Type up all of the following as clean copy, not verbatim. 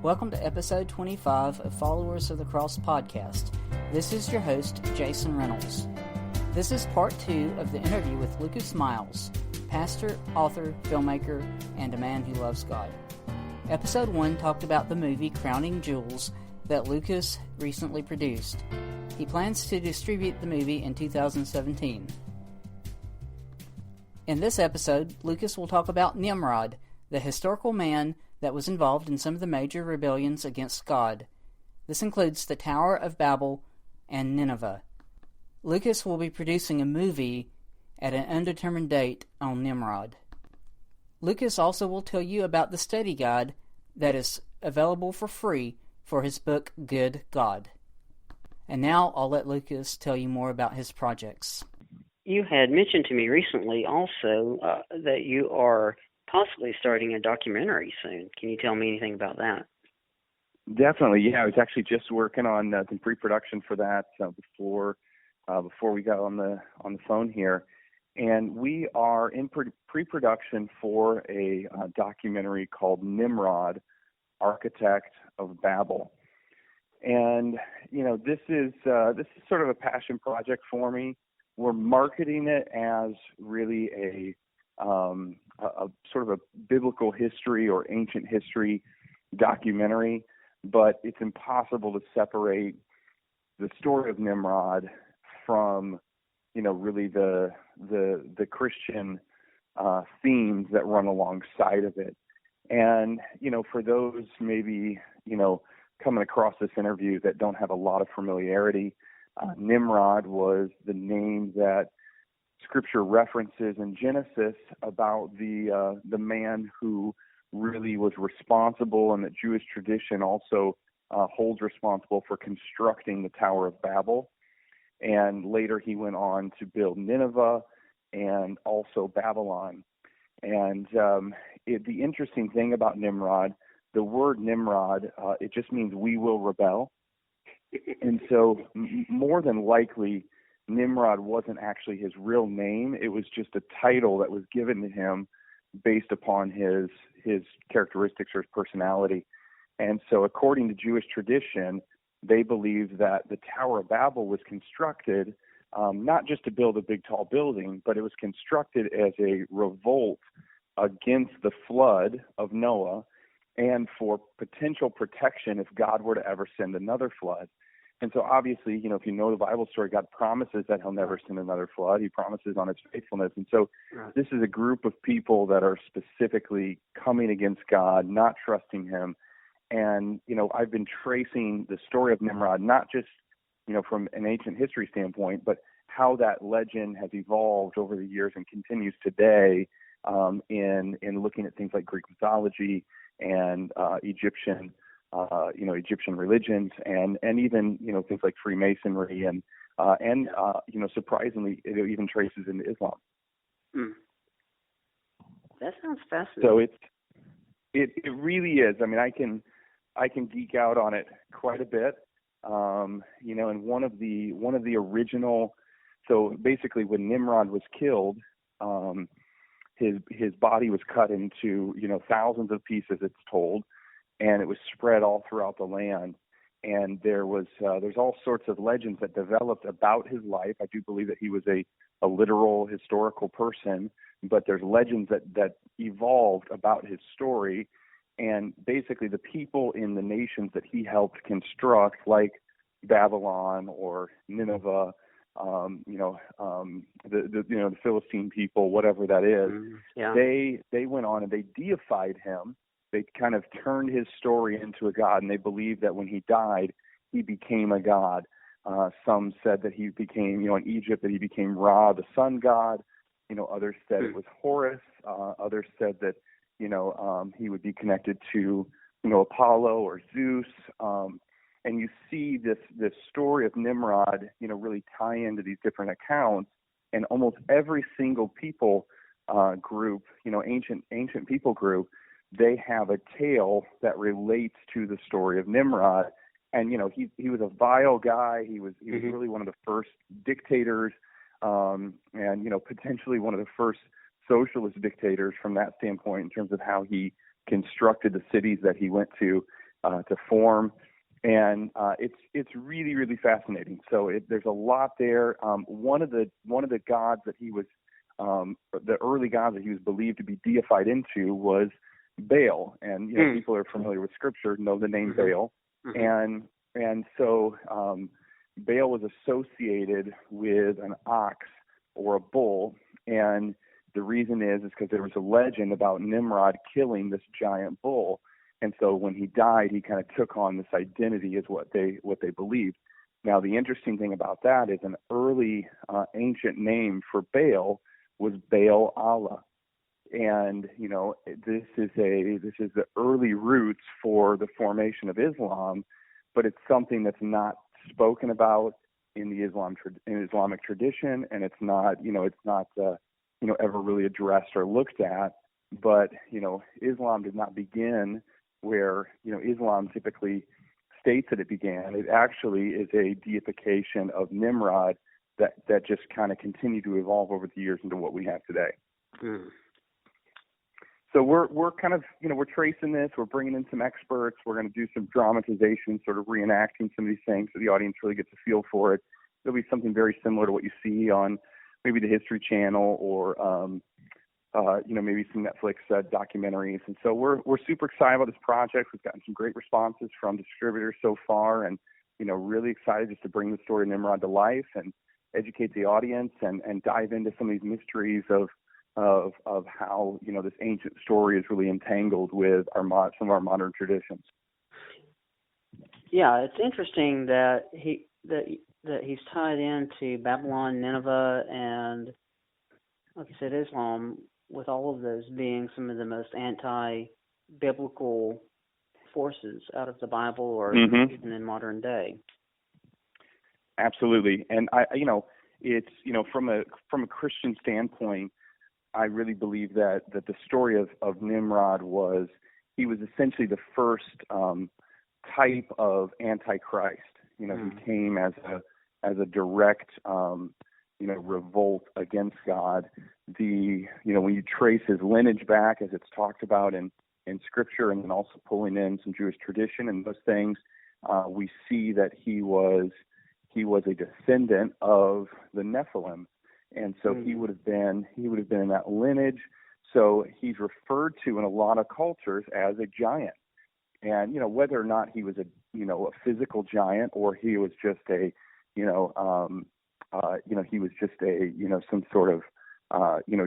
Welcome to episode 25 of Followers of the Cross podcast. This is your host, Jason Reynolds. This is part 2 of the interview with Lucas Miles, pastor, author, filmmaker, and a man who loves God. Episode 1 talked about the movie Crowning Jewels that Lucas recently produced. He plans to distribute the movie in 2017. In this episode, Lucas will talk about Nimrod, the historical man that was involved in some of the major rebellions against God. This includes the Tower of Babel and Nineveh. Lucas will be producing a movie at an undetermined date on Nimrod. Lucas also will tell you about the study guide that is available for free for his book, Good God. And now I'll let Lucas tell you more about his projects. You had mentioned to me recently also that you are possibly starting a documentary soon. Can you tell me anything about that? Definitely, yeah. I was actually just working on some pre-production for that before we got on the phone here, and we are in pre-production for a documentary called Nimrod, Architect of Babel. And this is sort of a passion project for me. We're marketing it as really a sort of a biblical history or ancient history documentary, but it's impossible to separate the story of Nimrod from, really the Christian themes that run alongside of it. And, for those maybe, coming across this interview that don't have a lot of familiarity, Nimrod was the name that Scripture references in Genesis about the man who really was responsible, and that Jewish tradition also holds responsible for constructing the Tower of Babel. And later he went on to build Nineveh and also Babylon. And the interesting thing about Nimrod, the word Nimrod, it just means we will rebel. And so more than likely, Nimrod wasn't actually his real name. It was just a title that was given to him based upon his characteristics or his personality. And so according to Jewish tradition, they believed that the Tower of Babel was constructed not just to build a big tall building, but it was constructed as a revolt against the flood of Noah and for potential protection if God were to ever send another flood. And so obviously, if you know the Bible story, God promises that he'll never send another flood. He promises on his faithfulness. And so this is a group of people that are specifically coming against God, not trusting him. And, I've been tracing the story of Nimrod, not just, from an ancient history standpoint, but how that legend has evolved over the years and continues today in looking at things like Greek mythology and Egyptian religions and even, things like Freemasonry and surprisingly, it even traces into Islam. That sounds fascinating. So it really is. I mean, I can geek out on it quite a bit. And one of the original, so basically when Nimrod was killed, his body was cut into, thousands of pieces, it's told, and it was spread all throughout the land. And there's all sorts of legends that developed about his life. I do believe that he was a literal historical person, but there's legends that evolved about his story. And basically the people in the nations that he helped construct, like Babylon or Nineveh, the Philistine people, whatever that is, they went on and they deified him. They kind of turned his story into a god, and they believed that when he died, he became a god. Some said that he became, in Egypt, that he became Ra, the sun god. Others said it was Horus. Others said that, he would be connected to, Apollo or Zeus. And you see this story of Nimrod, really tie into these different accounts. And almost every single people group, ancient people group, they have a tale that relates to the story of Nimrod. And, he was a vile guy. He was really one of the first dictators, and, potentially one of the first socialist dictators from that standpoint in terms of how he constructed the cities that he went to. to form. And it's really, really fascinating. So there's a lot there. One of the gods that he was the early gods that he was believed to be deified into was Baal, and people are familiar with Scripture know the name Baal, and so Baal was associated with an ox or a bull, and the reason is because there was a legend about Nimrod killing this giant bull, and so when he died, he kind of took on this identity as what they believed. Now, the interesting thing about that is an early ancient name for Baal was Baal Allah. And this is the early roots for the formation of Islam, but it's something that's not spoken about in the Islamic tradition, and it's not ever really addressed or looked at. But Islam did not begin where Islam typically states that it began. It actually is a deification of Nimrod that just kind of continued to evolve over the years into what we have today. So we're kind of, we're tracing this. We're bringing in some experts. We're going to do some dramatization, sort of reenacting some of these things so the audience really gets a feel for it. It'll be something very similar to what you see on maybe the History Channel or, maybe some Netflix documentaries. And so we're super excited about this project. We've gotten some great responses from distributors so far, and really excited just to bring the story of Nimrod to life and educate the audience and dive into some of these mysteries of how this ancient story is really entangled with some of our modern traditions. Yeah, it's interesting that he's tied into Babylon, Nineveh, and like you said, Islam, with all of those being some of the most anti-biblical forces out of the Bible or even in modern day. Absolutely, and it's from a Christian standpoint, I really believe that the story of Nimrod he was essentially the first type of Antichrist. He came as a direct revolt against God. When you trace his lineage back, as it's talked about in Scripture, and then also pulling in some Jewish tradition and those things, we see that he was a descendant of the Nephilim. And so he would have been in that lineage. So he's referred to in a lot of cultures as a giant. And whether or not he was a physical giant or he was just he was just some sort of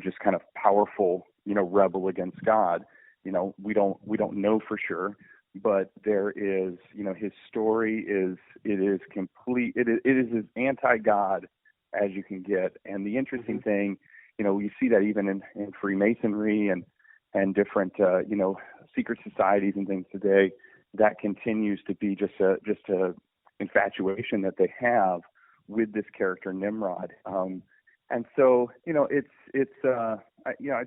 just kind of powerful rebel against God. We don't know for sure. But there is his story is complete. It is as anti-God as you can get. And the interesting thing, you see that even in Freemasonry and different secret societies and things today, that continues to be just a infatuation that they have with this character Nimrod. And so it's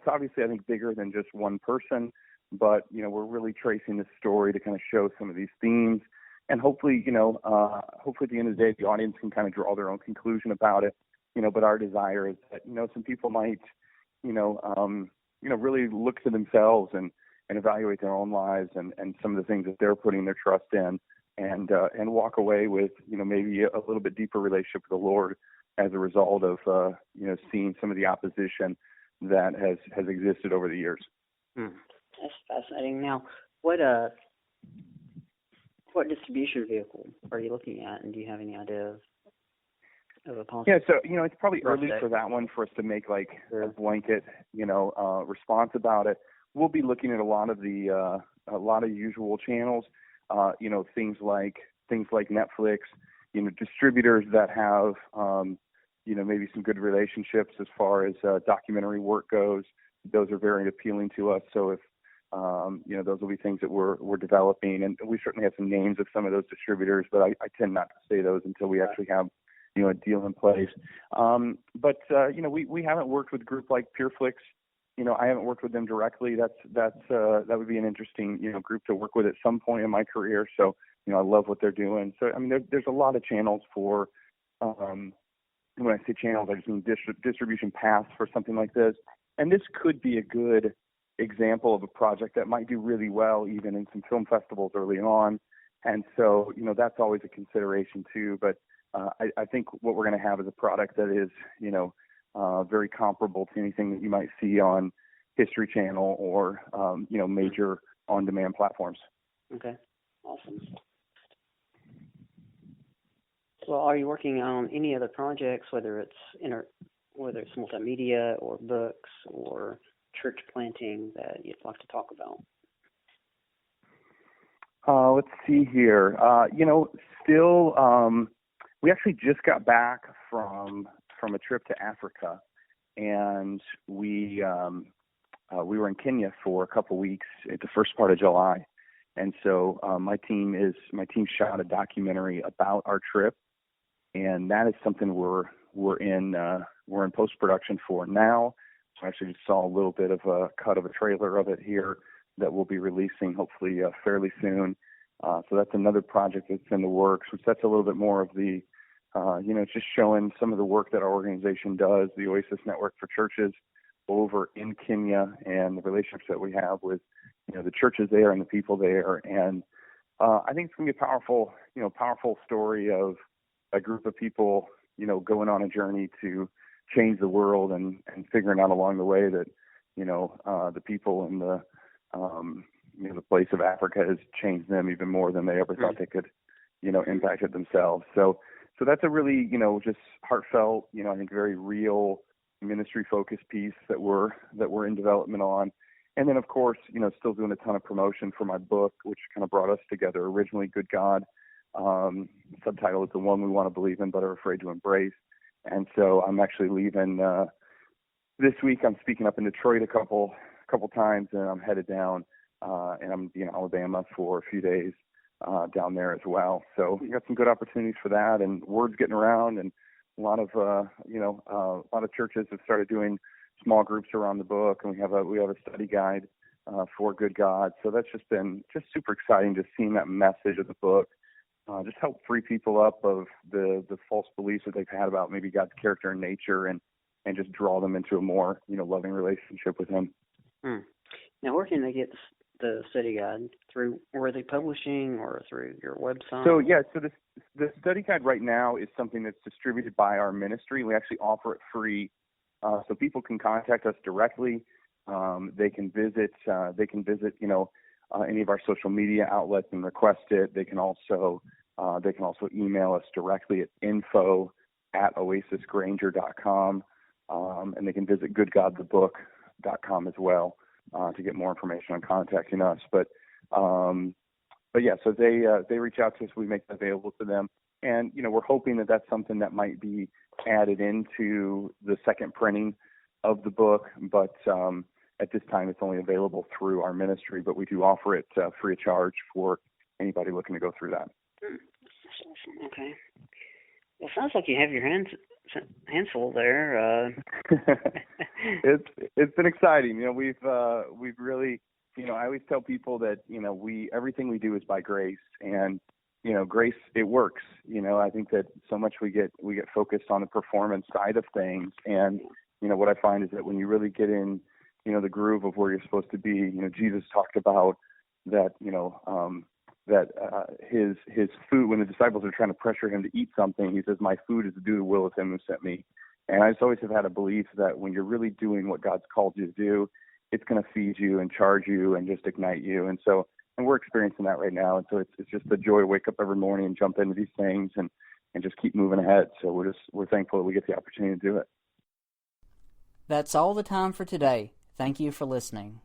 obviously, I think, bigger than just one person, but we're really tracing this story to kind of show some of these themes. And hopefully, hopefully at the end of the day, the audience can kind of draw their own conclusion about it. But our desire is that, some people might, really look to themselves and evaluate their own lives and some of the things that they're putting their trust in, and walk away with, maybe a little bit deeper relationship with the Lord as a result of, seeing some of the opposition that has existed over the years. That's fascinating. Now, what distribution vehicle are you looking at, and do you have any idea of a possible? Yeah, so it's probably early for that one for us to make like a blanket response about it. We'll be looking at a lot of usual channels, things like Netflix, distributors that have maybe some good relationships as far as documentary work goes. Those are very appealing to us. So if those will be things that we're developing, and we certainly have some names of some of those distributors, but I tend not to say those until we actually have a deal in place. But we haven't worked with a group like PureFlix. I haven't worked with them directly. That would be an interesting group to work with at some point in my career. So I love what they're doing. So there's a lot of channels for. When I say channels, I just mean distribution paths for something like this. And this could be a good example of a project that might do really well even in some film festivals early on. And so, that's always a consideration too. But I think what we're going to have is a product that is, very comparable to anything that you might see on History Channel or, major on-demand platforms. Okay, awesome. Well, are you working on any other projects, whether it's multimedia or books or church planting that you'd like to talk about? Let's see here. Still, we actually just got back from a trip to Africa, and we were in Kenya for a couple weeks at the first part of July. And so my team shot a documentary about our trip, and that is something we're in post-production for now. So I actually just saw a little bit of a cut of a trailer of it here that we'll be releasing hopefully fairly soon. So that's another project that's in the works, which that's a little bit more of the, just showing some of the work that our organization does, the Oasis Network for Churches over in Kenya, and the relationships that we have with, the churches there and the people there. And I think it's going to be a powerful story of a group of people, going on a journey to change the world and figuring out along the way that, the people in the place of Africa has changed them even more than they ever thought they could, impact it themselves. So that's a really, just heartfelt, I think very real ministry focused piece that we're in development on. And then of course, still doing a ton of promotion for my book, which kind of brought us together originally, Good God. Subtitle is The One We Want to Believe In But Are Afraid to Embrace. And so I'm actually leaving this week. I'm speaking up in Detroit a couple times, and I'm headed down and I'm in Alabama for a few days down there as well. So we got some good opportunities for that, and word's getting around, and a lot of churches have started doing small groups around the book, and we have a study guide for Good God. So that's just been super exciting, just seeing that message of the book just help free people up of the false beliefs that they've had about maybe God's character and nature, and just draw them into a more loving relationship with Him. Now, where can they get the study guide? Through Worthy Publishing or through your website? So the study guide right now is something that's distributed by our ministry. We actually offer it free, so people can contact us directly. They can visit any of our social media outlets and request it. They can also email us directly at info@oasisgranger.com, and they can visit goodgodthebook.com as well to get more information on contacting us. But yeah, so they reach out to us. We make that available to them, and we're hoping that that's something that might be added into the second printing of the book. But at this time, it's only available through our ministry, but we do offer it free of charge for anybody looking to go through that. Okay. Well, sounds like you have your hands full there. It's been exciting. We've really, I always tell people that everything we do is by grace, and grace, it works. I think that so much we get focused on the performance side of things, and what I find is that when you really get in the groove of where you're supposed to be, Jesus talked about that, his food, when the disciples are trying to pressure him to eat something, he says, my food is to do the will of him who sent me. And I just always have had a belief that when you're really doing what God's called you to do, it's going to feed you and charge you and just ignite you. And we're experiencing that right now. And so it's just a joy to wake up every morning and jump into these things and just keep moving ahead. So we're thankful that we get the opportunity to do it. That's all the time for today. Thank you for listening.